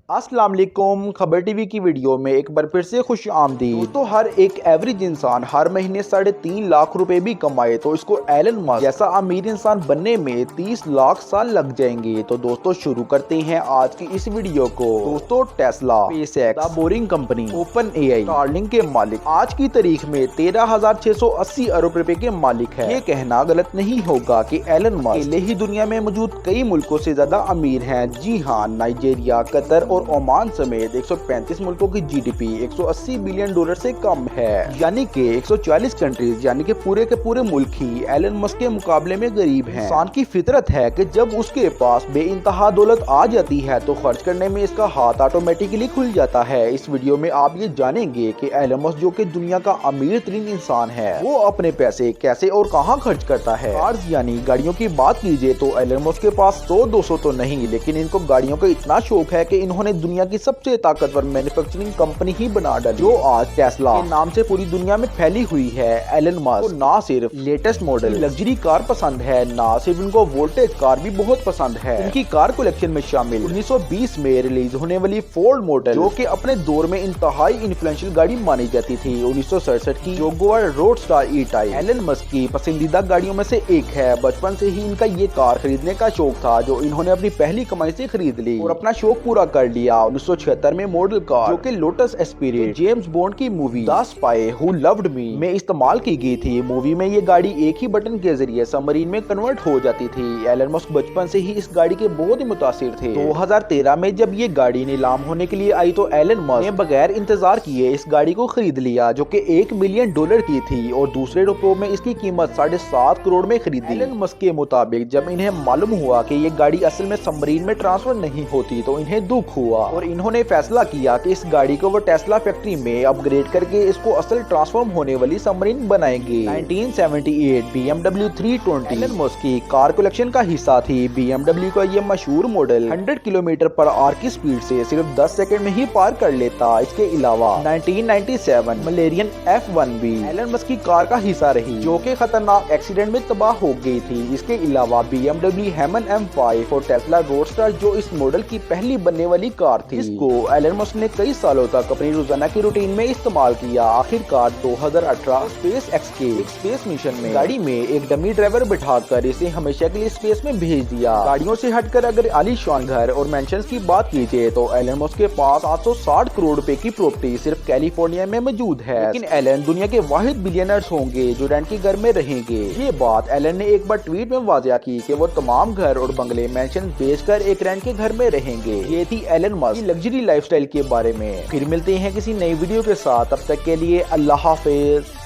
अस्सलाम वालेकुम। खबर टीवी की वीडियो में एक बार फिर से खुश आमदीद। दोस्तों, हर एक एवरेज इंसान हर महीने 3.5 लाख रुपए भी कमाए तो इसको एलन मस्क जैसा अमीर इंसान बनने में 30 लाख साल लग जाएंगे। तो दोस्तों, शुरू करते हैं आज की इस वीडियो को। दोस्तों, Tesla, SpaceX, the boring company, open AI, Starlink के मालिक आज की तारीख में 13,680 अरब रुपए के मालिक है। ये कहना गलत नहीं होगा कि एलन मस्क अकेले ही दुनिया में मौजूद कई मुल्कों से ज्यादा अमीर है। जी हाँ, नाइजीरिया, कतर और ओमान समेत 135 मुल्कों की जीडीपी 180 बिलियन डॉलर से कम है, यानी कि 140 कंट्रीज यानी कि पूरे के पूरे मुल्क ही एलन मस्क के मुकाबले में गरीब हैं। इंसान की फितरत है कि जब उसके पास बेइंतहा दौलत आ जाती है तो खर्च करने में इसका हाथ ऑटोमेटिकली खुल जाता है। इस वीडियो में आप ये जानेंगे कि एलन मस्क, जो कि दुनिया का अमीर तरीन इंसान है, वो अपने पैसे कैसे और कहाँ खर्च करता है। कार्स यानी गाड़ियों की बात कीजिए तो एलन मस्क के पास 100-200 तो नहीं, लेकिन इनको गाड़ियों का इतना शौक है कि इन्होंने दुनिया की सबसे ताकतवर मैन्युफैक्चरिंग कंपनी ही बना डाली, जो आज टेस्ला के नाम से पूरी दुनिया में फैली हुई है। एलन मस्क को ना सिर्फ लेटेस्ट मॉडल लग्जरी कार पसंद है, ना सिर्फ इनको वोल्टेज कार भी बहुत पसंद है। इनकी कार कलेक्शन में शामिल 1920 में रिलीज होने वाली फोर्ड मॉडल, जो कि अपने दौर में इंतहाई इन्फ्लुएंशियल गाड़ी मानी जाती थी, 1967 की जगुआर रोडस्टर ई-टाइप एलन मस्क की पसंदीदा गाड़ियों में से एक है। बचपन से ही इनका ये कार खरीदने का शौक था, जो इन्होंने अपनी पहली कमाई से खरीद ली और अपना शौक पूरा कर लिया। 1976 में मॉडल कार, जो कि लोटस एस्पिरिट जेम्स बॉन्ड की movie the spy who loved me में इस्तेमाल की गई थी। मूवी में ये गाड़ी एक ही बटन के जरिए सबमरीन में कन्वर्ट हो जाती थी। एलन मस्क बचपन से ही इस गाड़ी के बहुत ही मुतासिर थे। 2013 में जब ये गाड़ी नीलाम होने के लिए आई तो एलन मस्क ने बगैर इंतजार किए इस गाड़ी को खरीद लिया, जो कि $1 मिलियन की थी और दूसरे रुपयों में इसकी कीमत 7.5 करोड़ में खरीदी। एलन मस्क के मुताबिक जब इन्हें मालूम हुआ कि ये गाड़ी असल में सबमरीन में ट्रांसफर नहीं होती तो इन्हें दुख हुआ और इन्होंने फैसला किया कि इस गाड़ी को वो टेस्ला फैक्ट्री में अपग्रेड करके इसको असल ट्रांसफॉर्म होने वाली सबमरीन बनाएंगे। 1978 BMW 320 एलन मस्क की कार कलेक्शन का हिस्सा थी। BMW का ये मशहूर मॉडल 100 किलोमीटर पर आवर की स्पीड से सिर्फ 10 सेकंड में ही पार कर लेता। इसके अलावा 1997 मलेरियन F1 भी एलन मस्क की कार का हिस्सा रही, जो कि खतरनाक एक्सीडेंट में तबाह हो गई थी। इसके अलावा BMW हैमन M5 और टेस्ला रोडस्टर, जो इस मॉडल की पहली बनने वाली कार थी, जिसको एलन मस्क ने कई सालों तक अपनी रोजाना की रूटीन में इस्तेमाल किया। आखिरकार 2018 स्पेस एक्स के एक स्पेस मिशन में गाड़ी में एक डमी ड्राइवर बिठाकर इसे हमेशा के लिए स्पेस में भेज दिया। गाड़ियों से हटकर अगर आलीशान घर और मेंशंस की बात कीजिए तो एलन मस्क के पास 760 करोड़ रुपए की प्रॉपर्टी सिर्फ कैलिफोर्निया में मौजूद है। लेकिन एलन दुनिया के वाहिद बिलियनर्स होंगे जो रेंट के घर में रहेंगे। ये बात एलन ने एक बार ट्वीट में वाज़िया की कि वो तमाम घर और बंगले मेंशन बेचकर एक रेंट के घर में रहेंगे। ये थी एलन मस्क की लग्जरी लाइफस्टाइल के बारे में। फिर मिलते हैं किसी नई वीडियो के साथ, तब तक के लिए अल्लाह हाफिज।